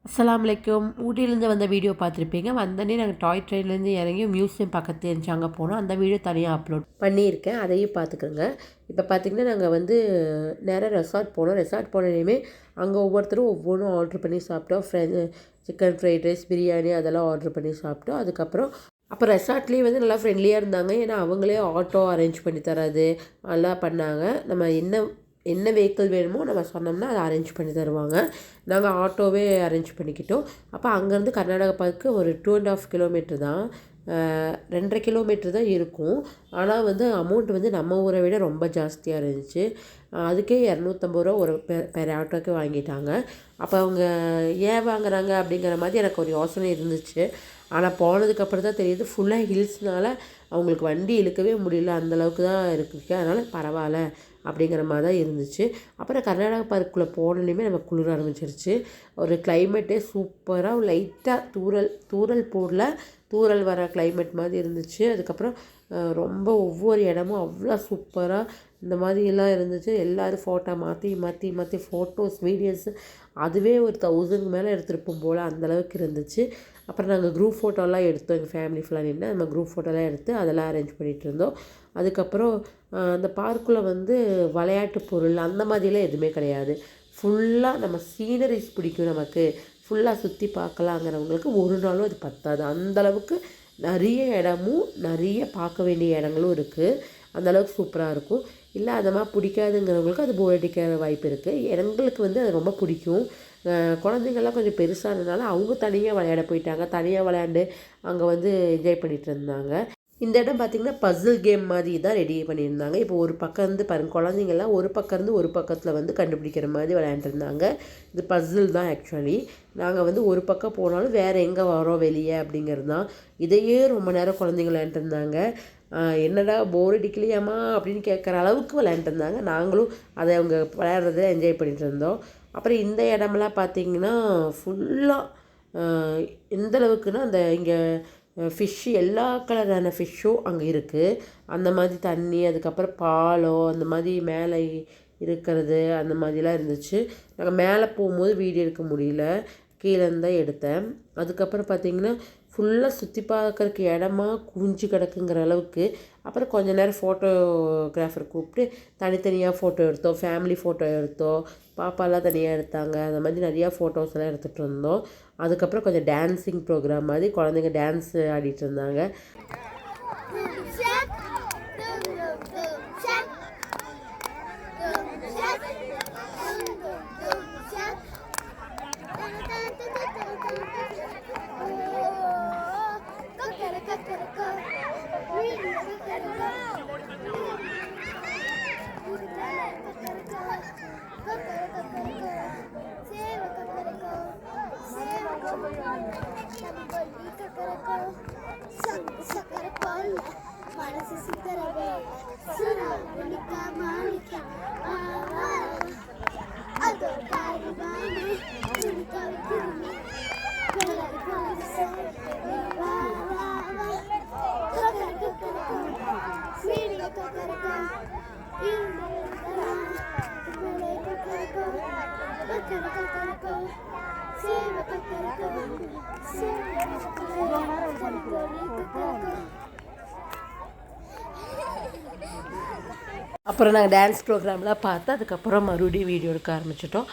அஸ்ஸலாமலைக்கும். ஊட்டியிலேருந்து வந்த வீடியோ பார்த்துருப்பீங்க. வந்தோடனே நாங்கள் டாய் ட்ரெயின்லேருந்து இறங்கி மியூசியம் பக்கத்துல இருந்துச்சு அங்கே போனோம். அந்த வீடியோ தனியாக அப்லோட் பண்ணியிருக்கேன், அதையும் பார்த்துக்கோங்க. இப்போ பார்த்திங்கன்னா நாங்கள் வந்து நேராக ரெசார்ட் போனோம். ரெசார்ட் போனோடனே அங்கே ஒவ்வொருத்தரும் ஒவ்வொன்றும் ஆர்ட்ரு பண்ணி சாப்பிட்டோம். சிக்கன் ஃப்ரைட் ரைஸ், பிரியாணி அதெல்லாம் ஆர்ட்ரு பண்ணி சாப்பிட்டோம். அதுக்கப்புறம் ரெசார்ட்லேயே வந்து நல்லா ஃப்ரெண்ட்லியாக இருந்தாங்க. ஏன்னா அவங்களே ஆட்டோ அரேஞ்ச் பண்ணி தரது நல்லா பண்ணாங்க. நம்ம என்ன வெஹிக்கிள் வேணுமோ நம்ம சொன்னோம்னா அதை அரேஞ்ச் பண்ணி தருவாங்க. நாங்கள் ஆட்டோவே அரேஞ்ச் பண்ணிக்கிட்டோம். அப்போ அங்கேருந்து கர்நாடகா பார்க்கு ஒரு 2.5 கிலோமீட்டர் தான், 2.5 கிலோமீட்டர் தான் இருக்கும். ஆனால் வந்து அமௌண்ட் வந்து நம்ம ஊரை விட ரொம்ப ஜாஸ்தியாக இருந்துச்சு. அதுக்கே 250 ரூபா ஒரு பெர் ஆட்டோக்கு வாங்கிட்டாங்க. அப்போ அவங்க ஏன் வாங்குறாங்க அப்படிங்கிற மாதிரி எனக்கு ஒரு யோசனை இருந்துச்சு. ஆனால் போனதுக்கப்புறம் தான் தெரியுது, ஃபுல்லாக ஹில்ஸ்னால் அவங்களுக்கு வண்டி இழுக்கவே முடியல, அந்தளவுக்கு தான் இருக்குது. அதனால் பரவாயில்ல அப்படிங்கிற மாதிரி தான் இருந்துச்சு. அப்புறம் கர்நாடகா பார்க்குள்ளே போனோன்னே நம்ம குளிர ஆரம்பிச்சிருச்சு. ஒரு கிளைமேட்டே சூப்பராக லைட்டாக தூறல் போடல, தூறல் வர கிளைமேட் மாதிரி இருந்துச்சு. அதுக்கப்புறம் ரொம்ப ஒவ்வொரு இடமும் அவ்வளோ சூப்பராக இந்த மாதிரிலாம் இருந்துச்சு. எல்லோரும் ஃபோட்டோ மாற்றி ஃபோட்டோஸ் வீடியோஸு அதுவே ஒரு 1000 மேலே எடுத்துருப்போம் போல், அந்தளவுக்கு இருந்துச்சு. அப்புறம் நாங்கள் குரூப் ஃபோட்டோலாம் எடுத்தோம். எங்கள் ஃபேமிலி ஃபுல்லாக நின்று நம்ம குரூப் ஃபோட்டோலாம் எடுத்து அதெல்லாம் அரேஞ்ச் பண்ணிகிட்டு இருந்தோம். அதுக்கப்புறம் அந்த பார்க்குள்ளே வந்து விளையாட்டு பொருள் அந்த மாதிரிலாம் எதுவுமே கிடையாது. ஃபுல்லாக நம்ம சீனரிஸ் பிடிக்கும், நமக்கு ஃபுல்லாக சுற்றி பார்க்கலாங்கிறவங்களுக்கு ஒரு நாளும் அது பத்தாது. அந்தளவுக்கு நிறைய இடமும் நிறைய பார்க்க வேண்டிய இடங்களும் இருக்குது. அந்தளவுக்கு சூப்பராக இருக்கும். இல்லை அந்த மாதிரி பிடிக்காதுங்கிறவங்களுக்கு அது போர் அடிக்கிற வாய்ப்பு இருக்குது. எங்களுக்கு வந்து அது ரொம்ப பிடிக்கும். குழந்தைங்கள்லாம் கொஞ்சம் பெருசானதுனால அவங்க தனியாக விளையாட போயிட்டாங்க. தனியாக விளையாண்டு அங்கே வந்து என்ஜாய் பண்ணிகிட்டு இருந்தாங்க. இந்த இடம் பார்த்திங்கன்னா பசில் கேம் மாதிரி தான் ரெடி பண்ணியிருந்தாங்க. இப்போ ஒரு பக்கம் இருந்து பாருங்கள், குழந்தைங்கள்லாம் ஒரு பக்கம் இருந்து ஒரு பக்கத்தில் வந்து கண்டுபிடிக்கிற மாதிரி விளையாண்டுருந்தாங்க. இது பசில் தான் ஆக்சுவலி. நாங்கள் வந்து ஒரு பக்கம் போனாலும் வேறு எங்கே வரோம் வெளியே அப்படிங்கிறது தான். இதையே ரொம்ப நேரம் குழந்தைங்க விளையாண்டுருந்தாங்க. என்னடா போர் அடிக்கலையாம்மா அப்படின்னு கேட்குற அளவுக்கு விளையாண்டுருந்தாங்க. நாங்களும் அதை அவங்க விளையாடுறத என்ஜாய் பண்ணிகிட்டு இருந்தோம். அப்புறம் இந்த இடமெல்லாம் பார்த்திங்கன்னா ஃபுல்லாக எந்த அளவுக்குன்னா அந்த இங்கே ஃபிஷ்ஷு எல்லா கலரான ஃபிஷ்ஷும் அங்கே இருக்குது. அந்த மாதிரி தண்ணி, அதுக்கப்புறம் பாலம் அந்த மாதிரி மேலே இருக்கிறது அந்த மாதிரிலாம் இருந்துச்சு. நாங்கள் மேலே போகும்போது வீடியோ எடுக்க முடியல, கீழேருந்து தான் எடுத்தேன். அதுக்கப்புறம் பார்த்திங்கன்னா ஃபுல்லாக சுற்றி பார்க்குறக்கு இடமா குவிஞ்சு கிடக்குங்கிற அளவுக்கு. அப்புறம் கொஞ்ச நேரம் ஃபோட்டோகிராஃபர் கூப்பிட்டு தனித்தனியாக ஃபோட்டோ எடுத்தோம், ஃபேமிலி ஃபோட்டோ எடுத்தோம், பாப்பாலாம் தனியாக எடுத்தாங்க. அந்த மாதிரி நிறையா ஃபோட்டோஸ் எல்லாம் எடுத்துகிட்டு இருந்தோம். அதுக்கப்புறம் கொஞ்சம் டான்ஸிங் ப்ரோக்ராம் மாதிரி குழந்தைங்க டான்ஸ் ஆடிட்டு இருந்தாங்க. அப்புறம் நாங்கள் டான்ஸ் ப்ரோக்ராம்லாம் பார்த்து அதுக்கப்புறம் மறுபடியும் வீடியோ எடுக்க ஆரம்பிச்சிட்டோம்.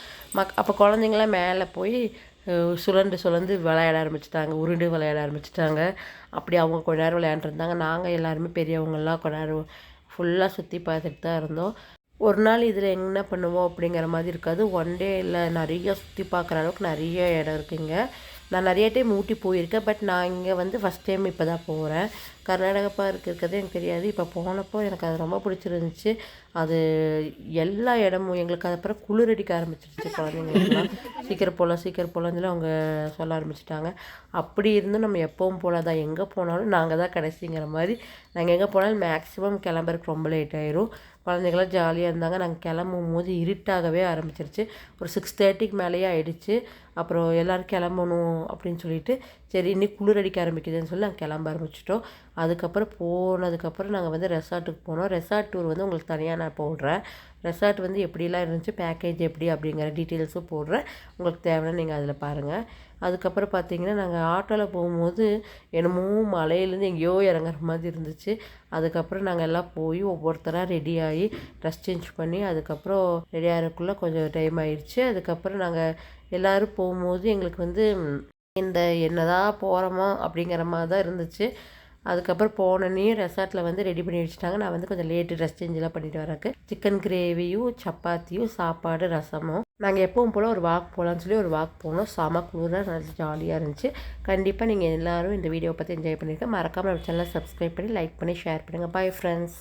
அப்போ குழந்தைங்களாம் மேலே போய் சுழண்டு விளையாட ஆரம்பிச்சிட்டாங்க, உருண்டு விளையாட ஆரம்பிச்சிட்டாங்க. அப்படி அவங்க கொஞ்ச நேரம் விளையாண்டுருந்தாங்க. நாங்கள் எல்லாருமே பெரியவங்கள்லாம் கொஞ்ச நேரம் ஃபுல்லாக சுற்றி பார்த்துட்டு தான் இருந்தோம். ஒரு நாள் இதில் என்ன பண்ணுவோம் அப்படிங்கிற மாதிரி இருக்காது. ஒன் டே இல்லை, நிறைய சுற்றி பார்க்குற அளவுக்கு நிறைய இடம் இருக்குங்க. நான் நிறைய டைம் ஊட்டி போயிருக்கேன். பட் நான் இங்கே வந்து ஃபஸ்ட் டைம் இப்போ தான் போகிறேன். கர்நாடகா பார்க் இருக்கிறது எனக்கு தெரியாது. இப்போ போனப்போ எனக்கு அது ரொம்ப பிடிச்சிருந்துச்சு. அது எல்லா இடமும் எங்களுக்கு அதுக்கப்புறம் குளிரடிக்க ஆரம்பிச்சிருச்சு. குழந்தைங்களுக்குலாம் சீக்கிரம் போகலான்னு சொல்லி அவங்க சொல்ல ஆரம்பிச்சிட்டாங்க. அப்படி இருந்தும் நம்ம எப்பவும் போல தான், எங்கே போனாலும் நாங்கள் தான் கடைசிங்கிற மாதிரி. நாங்கள் எங்கே போனாலும் மேக்ஸிமம் கிளம்புறதுக்கு ரொம்ப லேட் ஆயிரும். குழந்தைங்களாம் ஜாலியாக இருந்தாங்க. நாங்கள் கிளம்பும் போது இருட்டாகவே ஆரம்பிச்சிருச்சு. ஒரு 6:30க்கு மேலேயே ஆகிடுச்சு. அப்புறம் எல்லோரும் கிளம்பணும் அப்படின்னு சொல்லிட்டு, சரி இன்னைக்கு குளிர் அடிக்க ஆரம்பிக்குதுன்னு சொல்லி நாங்கள் கிளம்ப ஆரம்பிச்சிட்டோம். அதுக்கப்புறம் போனதுக்கப்புறம் நாங்கள் வந்து ரெசார்ட்டுக்கு போனோம். ரெசார்ட் டூர் வந்து உங்களுக்கு தனியாக நான் போடுறேன். ரெசார்ட் வந்து எப்படிலாம் இருந்துச்சு, பேக்கேஜ் எப்படி அப்படிங்கிற டீட்டெயில்ஸும் போடுறேன். உங்களுக்கு தேவைன்னா நீங்கள் அதில் பாருங்கள். அதுக்கப்புறம் பார்த்தீங்கன்னா நாங்கள் ஆட்டோவில் போகும்போது என்னமோ மலையிலேருந்து எங்கேயோ இறங்குற மாதிரி இருந்துச்சு. அதுக்கப்புறம் நாங்கள் எல்லாம் போய் ஒவ்வொருத்தராக ரெடி ஆகி ட்ரெஸ் சேஞ்ச் பண்ணி அதுக்கப்புறம் ரெடி ஆகிறதுக்குள்ளே கொஞ்சம் டைம் ஆயிடுச்சு. அதுக்கப்புறம் நாங்கள் எல்லோரும் போகும்போது எங்களுக்கு வந்து இந்த என்னதான் போகிறோமோ அப்படிங்கிற மாதிரி தான் இருந்துச்சு. அதுக்கப்புறம் போனோடனே ரெசார்ட்டில் வந்து ரெடி பண்ணி வச்சுட்டாங்க. நான் வந்து கொஞ்சம் லேட்டு ட்ரெஸ் சேஞ்செலாம் பண்ணிட்டு வரக்கு சிக்கன் கிரேவியும் சப்பாத்தியும் சாப்பாடு ரசமும். நாங்கள் எப்பவும் போல் ஒரு வாக் போகலான்னு சொல்லி ஒரு வாக் போனோம். செம குளிராக நல்லா ஜாலியாக இருந்துச்சு. கண்டிப்பாக நீங்கள் எல்லோரும் இந்த வீடியோவை பற்றி என்ஜாய் பண்ணியிருக்கேன். மறக்காமல் நம்ம சேனலை சப்ஸ்கிரைப் பண்ணி லைக் பண்ணி ஷேர் பண்ணுங்கள். Bye friends.